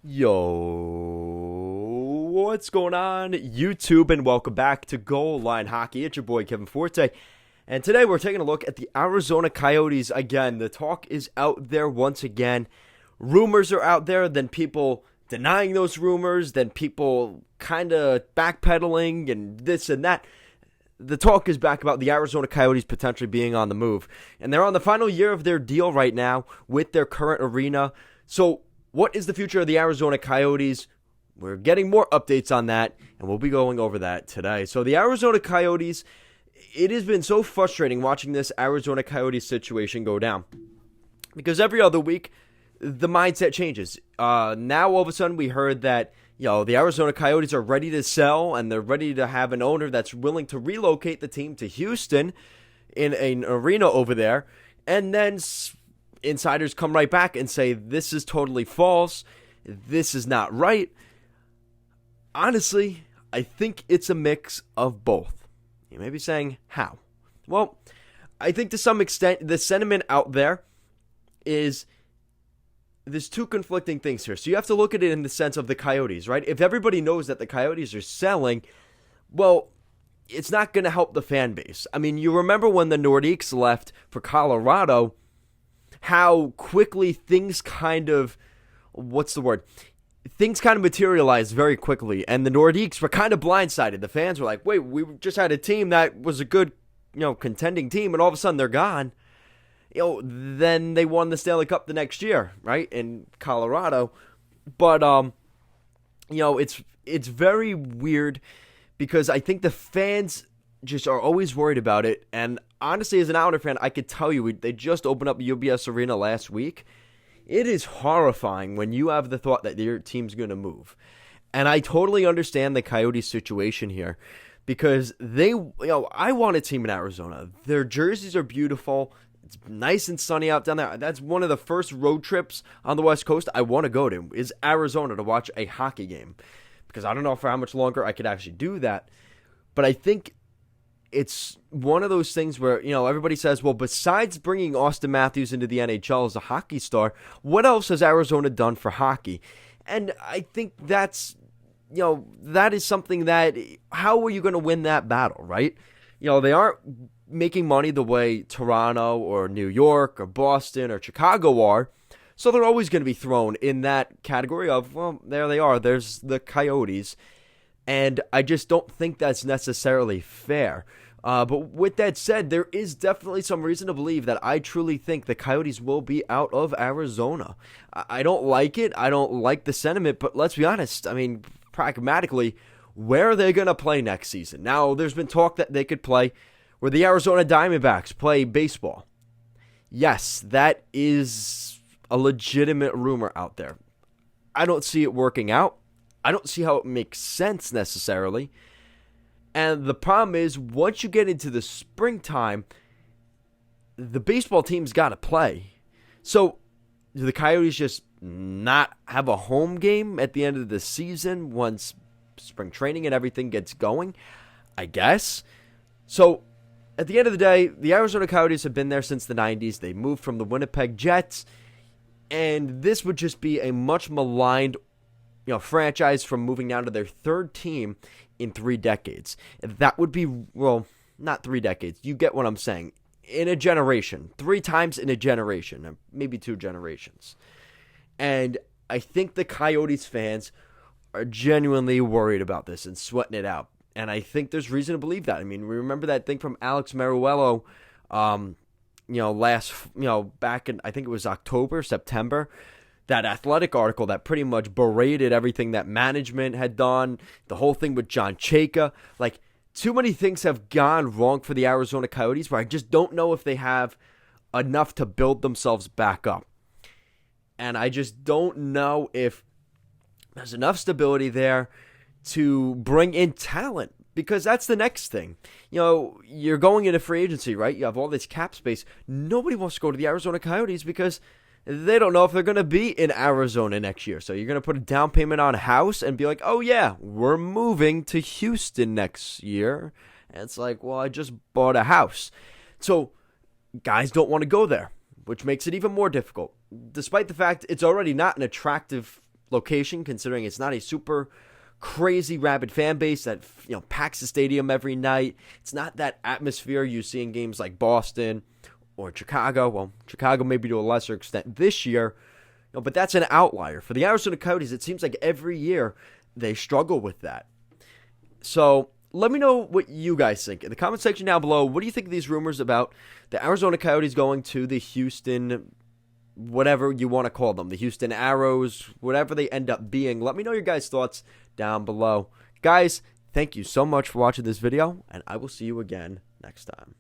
Yo, what's going on, YouTube, and welcome back to Goal Line Hockey. It's your boy, Kevin Forte, and today we're taking a look at the Arizona Coyotes again. The talk is out there once again. Rumors are out there, then people denying those rumors, then people kind of backpedaling, and this and that. The talk is back about the Arizona Coyotes potentially being on the move, and they're on the final year of their deal right now with their current arena. So what is the future of the Arizona Coyotes? We're getting more updates on that, and we'll be going over that today. So the Arizona Coyotes, it has been so frustrating watching this Arizona Coyotes situation go down. Because every other week, the mindset changes. Now, all of a sudden, we heard that the Arizona Coyotes are ready to sell, and they're ready to have an owner that's willing to relocate the team to Houston in an arena over there. And then insiders come right back and say, this is totally false. This is not right. Honestly, I think it's a mix of both. You may be saying, how? Well, I think to some extent, the sentiment out there is there's two conflicting things here. So you have to look at it in the sense of the Coyotes, right? If everybody knows that the Coyotes are selling, well, it's not going to help the fan base. I mean, you remember when the Nordiques left for Colorado, how quickly things kind of materialized very quickly, and the Nordiques were kind of blindsided. The fans were like, wait, we just had a team that was a good, contending team, and all of a sudden they're gone. Then they won the Stanley Cup the next year, right, in Colorado. But, it's very weird because I think the fans just are always worried about it, and honestly, as an Islander fan, I could tell you, they just opened up UBS Arena last week. It is horrifying when you have the thought that your team's going to move. And I totally understand the Coyotes situation here because I want a team in Arizona. Their jerseys are beautiful. It's nice and sunny out down there. That's one of the first road trips on the West Coast I want to go to is Arizona to watch a hockey game because I don't know for how much longer I could actually do that. But I think it's one of those things where, everybody says, well, besides bringing Austin Matthews into the NHL as a hockey star, what else has Arizona done for hockey? And I think that is something that, how are you going to win that battle, right? They aren't making money the way Toronto or New York or Boston or Chicago are, so they're always going to be thrown in that category of, well, there they are. There's the Coyotes. And I just don't think that's necessarily fair. But with that said, there is definitely some reason to believe that I truly think the Coyotes will be out of Arizona. I don't like it. I don't like the sentiment. But let's be honest. I mean, pragmatically, where are they going to play next season? Now, there's been talk that they could play where the Arizona Diamondbacks play baseball. Yes, that is a legitimate rumor out there. I don't see it working out. I don't see how it makes sense necessarily. And the problem is, once you get into the springtime, the baseball team's got to play. So, do the Coyotes just not have a home game at the end of the season once spring training and everything gets going? I guess. So, at the end of the day, the Arizona Coyotes have been there since the 90s. They moved from the Winnipeg Jets. And this would just be a much maligned franchise from moving down to their third team in 3 decades. That would be, well, not 3 decades. You get what I'm saying. In a generation. 3 times in a generation. Maybe 2 generations. And I think the Coyotes fans are genuinely worried about this and sweating it out. And I think there's reason to believe that. I mean, we remember that thing from Alex Meruello, back in, I think it was October, September, that Athletic article that pretty much berated everything that management had done, the whole thing with John Chayka. Like, too many things have gone wrong for the Arizona Coyotes where I just don't know if they have enough to build themselves back up. And I just don't know if there's enough stability there to bring in talent, because that's the next thing. You're going into free agency, right? You have all this cap space. Nobody wants to go to the Arizona Coyotes because they don't know if they're going to be in Arizona next year. So you're going to put a down payment on a house and be like, oh yeah, we're moving to Houston next year. And it's like, well, I just bought a house. So guys don't want to go there, which makes it even more difficult. Despite the fact it's already not an attractive location, considering it's not a super crazy rabid fan base that packs the stadium every night. It's not that atmosphere you see in games like Boston or Chicago. Well, Chicago maybe to a lesser extent this year, but that's an outlier. For the Arizona Coyotes, it seems like every year they struggle with that. So let me know what you guys think in the comment section down below. What do you think of these rumors about the Arizona Coyotes going to the Houston, whatever you want to call them, the Houston Arrows, whatever they end up being? Let me know your guys' thoughts down below. Guys, thank you so much for watching this video, and I will see you again next time.